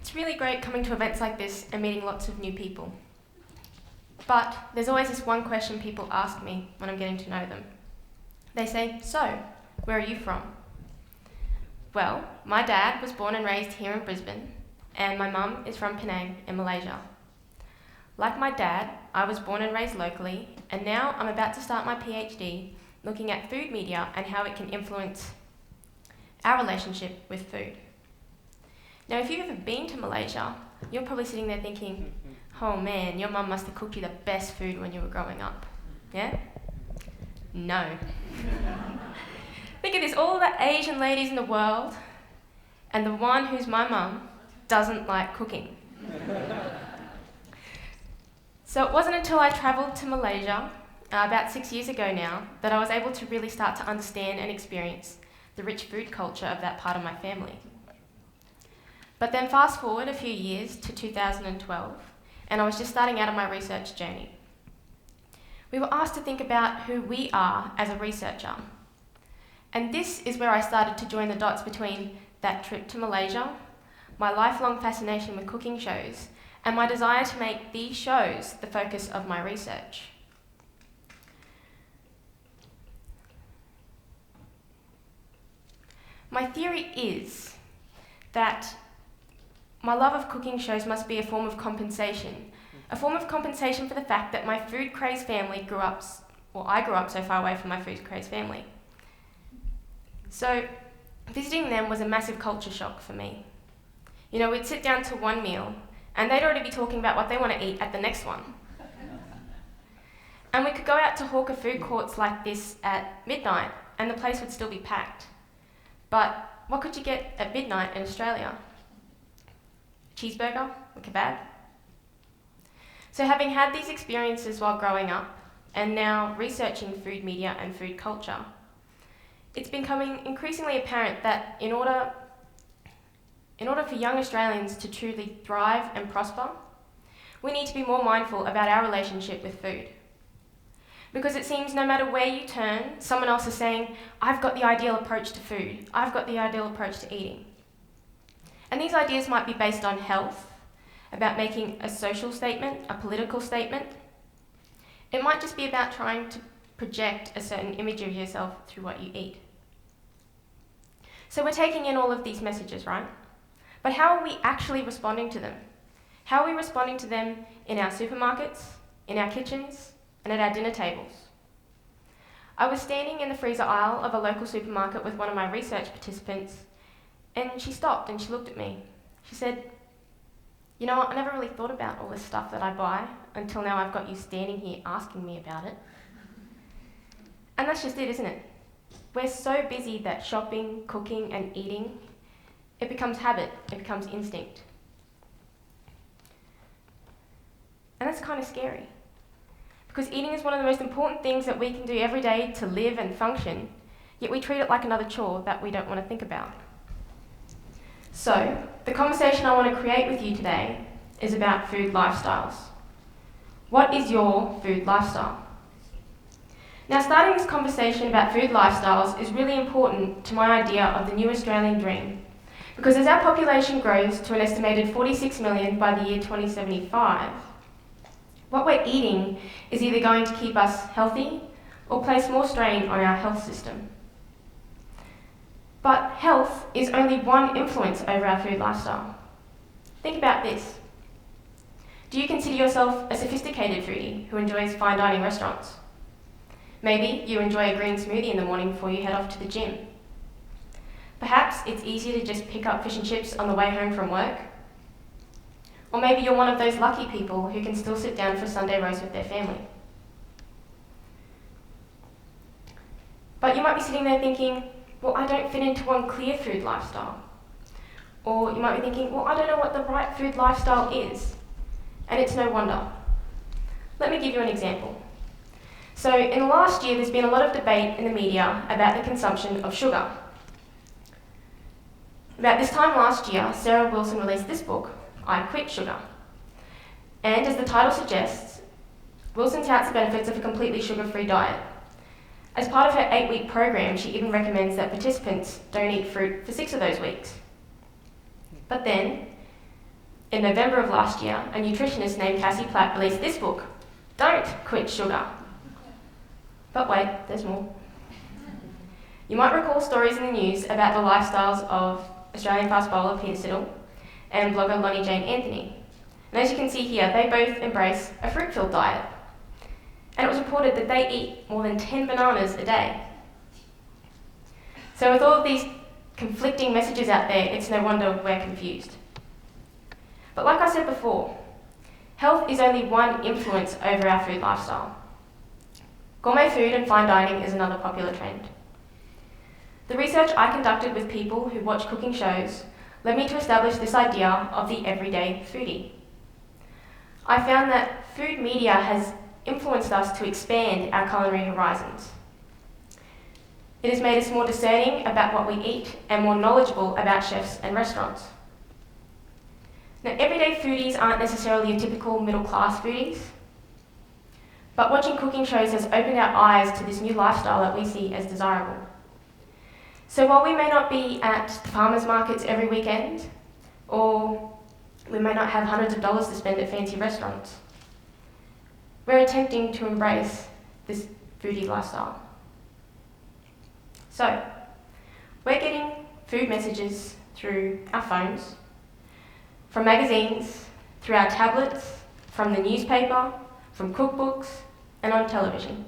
It's really great coming to events like this and meeting lots of new people. But there's always this one question people ask me when I'm getting to know them. They say, "So, where are you from?" Well, my dad was born and raised here in Brisbane, and my mum is from Penang in Malaysia. Like my dad, I was born and raised locally, and now I'm about to start my PhD looking at food media and how it can influence our relationship with food. Now, if you've ever been to Malaysia, you're probably sitting there thinking, "Oh man, your mum must have cooked you the best food when you were growing up." Yeah? No. Think of this, all the Asian ladies in the world, and the one who's my mum doesn't like cooking. So it wasn't until I travelled to Malaysia, about 6 years ago now, that I was able to really start to understand and experience the rich food culture of that part of my family. But then fast forward a few years to 2012, and I was just starting out on my research journey. We were asked to think about who we are as a researcher. And this is where I started to join the dots between that trip to Malaysia, my lifelong fascination with cooking shows, and my desire to make these shows the focus of my research. My theory is that my love of cooking shows must be a form of compensation for the fact that my food-crazed family I grew up so far away from my food-crazed family. So visiting them was a massive culture shock for me. You know, we'd sit down to one meal, and they'd already be talking about what they want to eat at the next one. And we could go out to hawker food courts like this at midnight, and the place would still be packed. But what could you get at midnight in Australia? A cheeseburger? A kebab? So having had these experiences while growing up, and now researching food media and food culture, it's becoming increasingly apparent that in order for young Australians to truly thrive and prosper, we need to be more mindful about our relationship with food. Because it seems no matter where you turn, someone else is saying, "I've got the ideal approach to food. I've got the ideal approach to eating." And these ideas might be based on health, about making a social statement, a political statement. It might just be about trying to project a certain image of yourself through what you eat. So we're taking in all of these messages, right? But how are we actually responding to them? How are we responding to them in our supermarkets, in our kitchens, and at our dinner tables? I was standing in the freezer aisle of a local supermarket with one of my research participants, and she stopped and she looked at me. She said, "You know what, I never really thought about all this stuff that I buy until now I've got you standing here asking me about it." And that's just it, isn't it? We're so busy that shopping, cooking, and eating, it becomes habit, it becomes instinct. And that's kind of scary. Because eating is one of the most important things that we can do every day to live and function, yet we treat it like another chore that we don't want to think about. So, the conversation I want to create with you today is about food lifestyles. What is your food lifestyle? Now, starting this conversation about food lifestyles is really important to my idea of the new Australian dream, because as our population grows to an estimated 46 million by the year 2075, what we're eating is either going to keep us healthy or place more strain on our health system. But health is only one influence over our food lifestyle. Think about this. Do you consider yourself a sophisticated foodie who enjoys fine dining restaurants? Maybe you enjoy a green smoothie in the morning before you head off to the gym. Perhaps it's easier to just pick up fish and chips on the way home from work. Or maybe you're one of those lucky people who can still sit down for Sunday roast with their family. But you might be sitting there thinking, "Well, I don't fit into one clear food lifestyle." Or you might be thinking, "Well, I don't know what the right food lifestyle is." And it's no wonder. Let me give you an example. So in the last year, there's been a lot of debate in the media about the consumption of sugar. About this time last year, Sarah Wilson released this book, I Quit Sugar. And as the title suggests, Wilson touts the benefits of a completely sugar-free diet. As part of her 8-week program, she even recommends that participants don't eat fruit for 6 of those weeks. But then, in November of last year, a nutritionist named Cassie Platt released this book, Don't Quit Sugar. But wait, there's more. You might recall stories in the news about the lifestyles of Australian fast bowler Peter Siddle and blogger Lonnie Jane Anthony. And as you can see here, they both embrace a fruit-filled diet. And it was reported that they eat more than 10 bananas a day. So with all of these conflicting messages out there, it's no wonder we're confused. But like I said before, health is only one influence over our food lifestyle. Gourmet food and fine dining is another popular trend. The research I conducted with people who watch cooking shows led me to establish this idea of the everyday foodie. I found that food media has influenced us to expand our culinary horizons. It has made us more discerning about what we eat and more knowledgeable about chefs and restaurants. Now, everyday foodies aren't necessarily your typical middle-class foodies, but watching cooking shows has opened our eyes to this new lifestyle that we see as desirable. So while we may not be at the farmers markets every weekend, or we may not have hundreds of dollars to spend at fancy restaurants, we're attempting to embrace this foodie lifestyle. So, we're getting food messages through our phones, from magazines, through our tablets, from the newspaper, from cookbooks, and on television.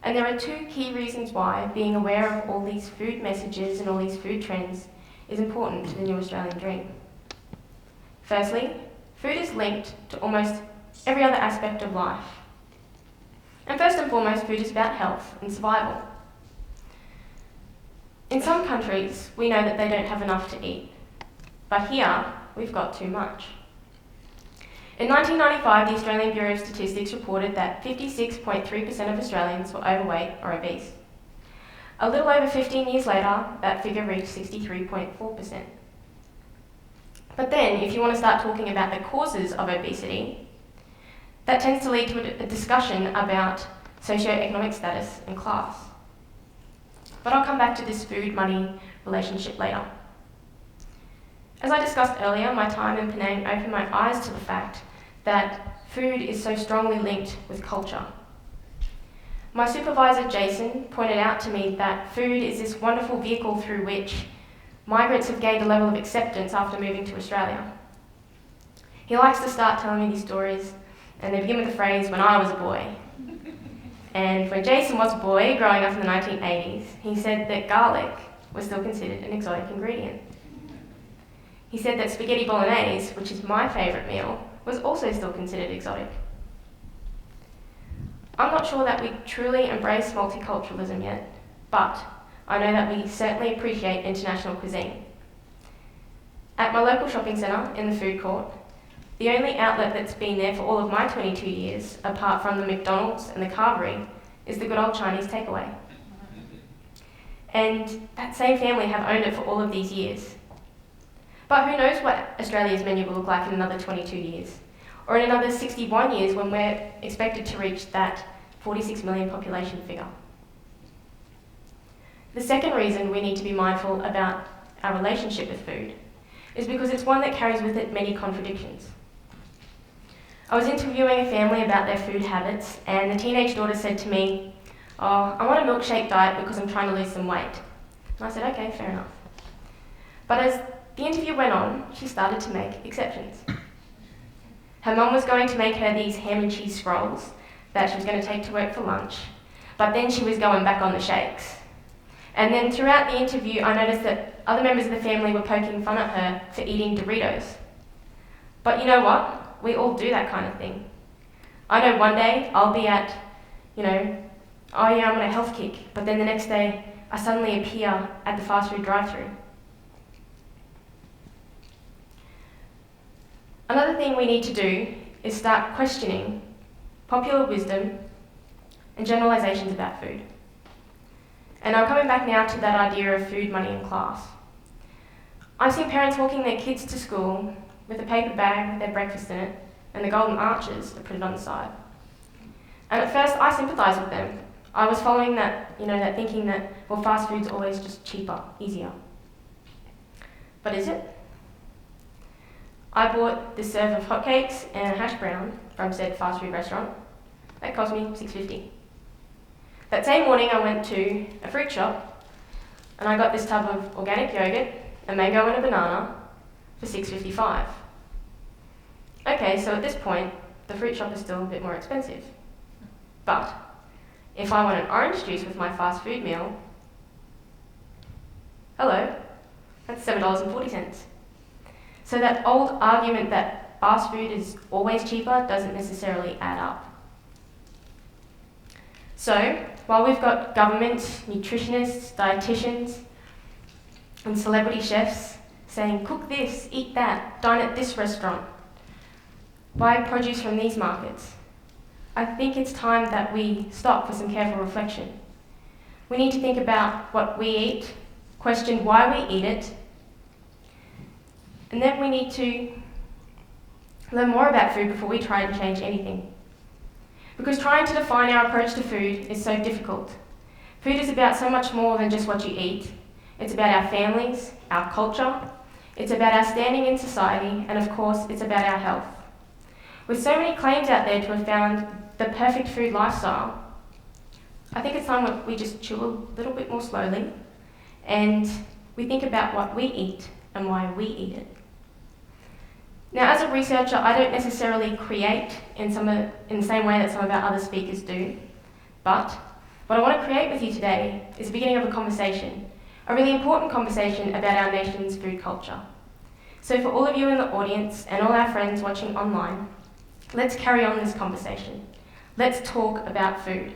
And there are two key reasons why being aware of all these food messages and all these food trends is important to the new Australian dream. Firstly, food is linked to almost every other aspect of life. And first and foremost, food is about health and survival. In some countries, we know that they don't have enough to eat, but here, we've got too much. In 1995, the Australian Bureau of Statistics reported that 56.3% of Australians were overweight or obese. A little over 15 years later, that figure reached 63.4%. But then, if you want to start talking about the causes of obesity, that tends to lead to a discussion about socioeconomic status and class. But I'll come back to this food-money relationship later. As I discussed earlier, my time in Penang opened my eyes to the fact that food is so strongly linked with culture. My supervisor, Jason, pointed out to me that food is this wonderful vehicle through which migrants have gained a level of acceptance after moving to Australia. He likes to start telling me these stories, and they begin with the phrase, "when I was a boy." And when Jason was a boy, growing up in the 1980s, he said that garlic was still considered an exotic ingredient. He said that spaghetti bolognese, which is my favourite meal, was also still considered exotic. I'm not sure that we truly embrace multiculturalism yet, but I know that we certainly appreciate international cuisine. At my local shopping centre in the food court, the only outlet that's been there for all of my 22 years, apart from the McDonald's and the Carvery, is the good old Chinese takeaway. And that same family have owned it for all of these years. But who knows what Australia's menu will look like in another 22 years, or in another 61 years when we're expected to reach that 46 million population figure. The second reason we need to be mindful about our relationship with food is because it's one that carries with it many contradictions. I was interviewing a family about their food habits, and the teenage daughter said to me, "Oh, I want a milkshake diet because I'm trying to lose some weight." And I said, "Okay, fair enough." But as the interview went on, she started to make exceptions. Her mum was going to make her these ham and cheese scrolls that she was going to take to work for lunch, but then she was going back on the shakes. And then throughout the interview, I noticed that other members of the family were poking fun at her for eating Doritos. But you know what? We all do that kind of thing. I know one day I'll be at, oh yeah, I'm on a health kick, but then the next day I suddenly appear at the fast food drive-thru. Another thing we need to do is start questioning popular wisdom and generalisations about food. And I'm coming back now to that idea of food, money and class. I've seen parents walking their kids to school with a paper bag with their breakfast in it and the golden arches that put it on the side. And at first I sympathise with them. I was following that thinking that, well, fast food's always just cheaper, easier. But is it? I bought this serve of hotcakes and a hash brown from said fast food restaurant. That cost me $6.50. That same morning I went to a fruit shop and I got this tub of organic yogurt, a mango and a banana for $6.55. Okay, so at this point, the fruit shop is still a bit more expensive. But if I want an orange juice with my fast food meal, hello, that's $7.40. So that old argument that fast food is always cheaper doesn't necessarily add up. So, while we've got government, nutritionists, dietitians, and celebrity chefs saying, cook this, eat that, dine at this restaurant, buy produce from these markets, I think it's time that we stop for some careful reflection. We need to think about what we eat, question why we eat it, and then we need to learn more about food before we try and change anything. Because trying to define our approach to food is so difficult. Food is about so much more than just what you eat. It's about our families, our culture, it's about our standing in society, and of course, it's about our health. With so many claims out there to have found the perfect food lifestyle, I think it's time that we just chew a little bit more slowly and we think about what we eat and why we eat it. Now, as a researcher, I don't necessarily create in the same way that some of our other speakers do, but what I want to create with you today is the beginning of a conversation, a really important conversation about our nation's food culture. So for all of you in the audience and all our friends watching online, let's carry on this conversation. Let's talk about food.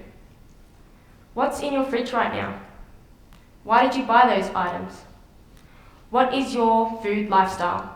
What's in your fridge right now? Why did you buy those items? What is your food lifestyle?